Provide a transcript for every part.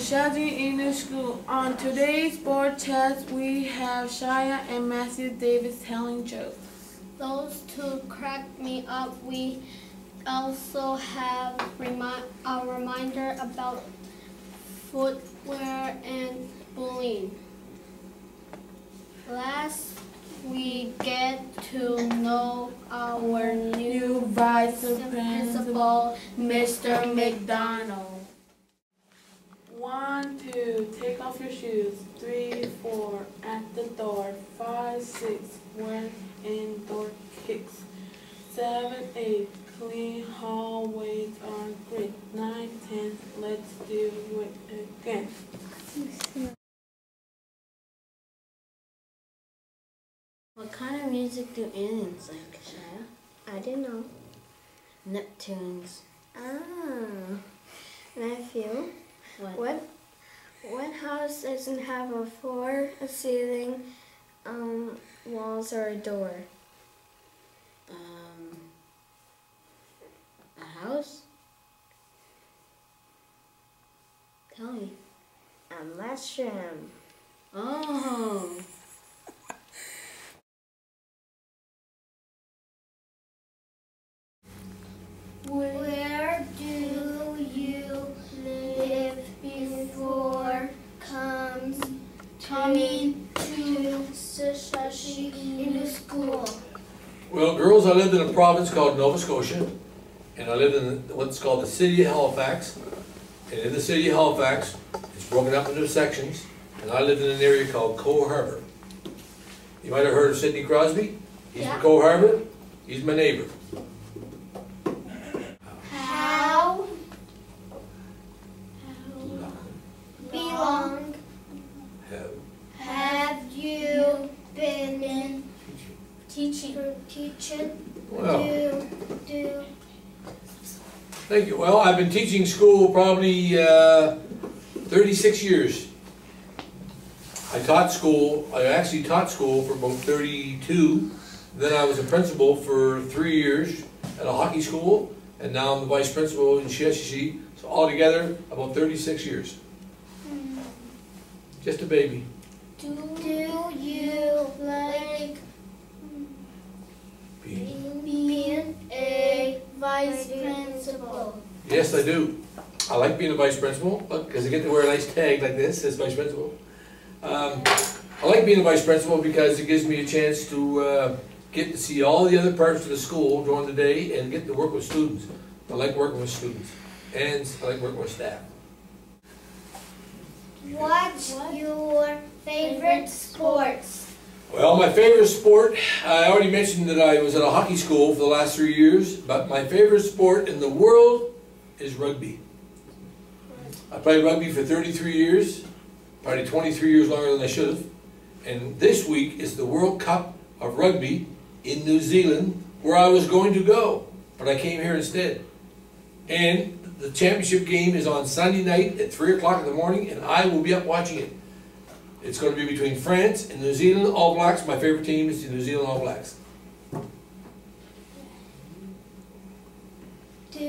Shazzy in the school. On today's board test, we have Shia and Matthew Davis telling jokes. Those two cracked me up. We also have a reminder about footwear and bullying. Last, we get to know our new vice principal, Mr. McDonald. 1, 2, take off your shoes. 3, 4, at the door. 5, 6, work indoor kicks. 7, 8, clean hallways are great. 9, 10, let's do it again. What kind of music do aliens like, Shia? I don't know. Neptunes. Ah. Matthew, what house doesn't have a floor, a ceiling, walls, or a door? A house? Tell me. A mushroom. Oh. Where do you live before coming to Sashi in the school? Well, girls, I lived in a province called Nova Scotia, and I lived in what's called the city of Halifax. And in the city of Halifax, it's broken up into sections, and I lived in an area called Coe Harbour. You might have heard of Sidney Crosby. He's from Coe Harbour. He's my neighbor. How long have you been teaching? Well, thank you. Well, I've been teaching school probably 36 years. I actually taught school for about 32. Then I was a principal for 3 years at a hockey school, and now I'm the vice principal in SIS. So altogether, about 36 years. Just a baby. Do you like being a vice principal? Yes, I do. I like being a vice principal because I get to wear a nice tag like this as vice principal. I like being a vice principal because it gives me a chance to get to see all the other parts of the school during the day and get to work with students. I like working with students, and I like working with staff. What's your favorite sports? Well, my favorite sport, I already mentioned that I was at a hockey school for the last 3 years, but my favorite sport in the world is rugby. I played rugby for 33 years, probably 23 years longer than I should have. And this week is the World Cup of Rugby in New Zealand, where I was going to go, but I came here instead. And the championship game is on Sunday night at 3 o'clock in the morning, and I will be up watching it. It's going to be between France and New Zealand All Blacks. My favorite team is the New Zealand All Blacks. Do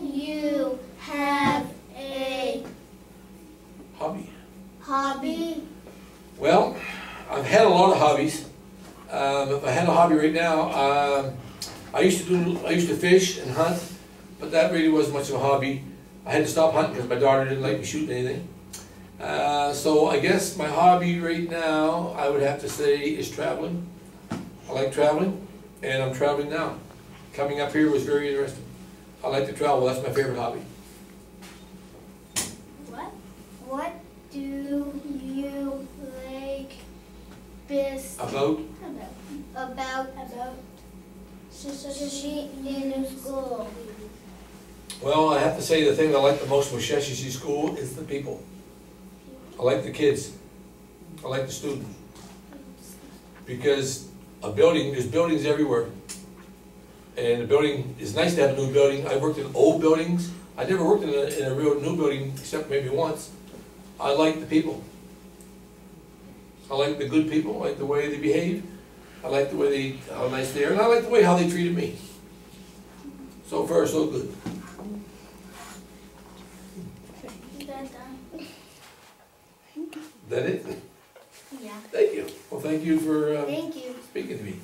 you have a hobby? Well, I've had a lot of hobbies. If I had a hobby right now, I used to fish and hunt, but that really wasn't much of a hobby. I had to stop hunting because my daughter didn't like me shooting anything. So I guess my hobby right now, I would have to say, is traveling. I like traveling, and I'm traveling now. Coming up here was very interesting. I like to travel. That's my favorite hobby. What do you like best about Shishi in school? Well, I have to say the thing that I like the most with SIS school is the people. I like the kids. I like the students. Because there's buildings everywhere. And a building, it's nice to have a new building. I've worked in old buildings. I never worked in a real new building except maybe once. I like the people. I like the good people. I like the way they behave. I like the way how nice they are. And I like the way how they treated me. So far, so good. that it? Yeah. Thank you. Well, thank you for Thank you. speaking to me.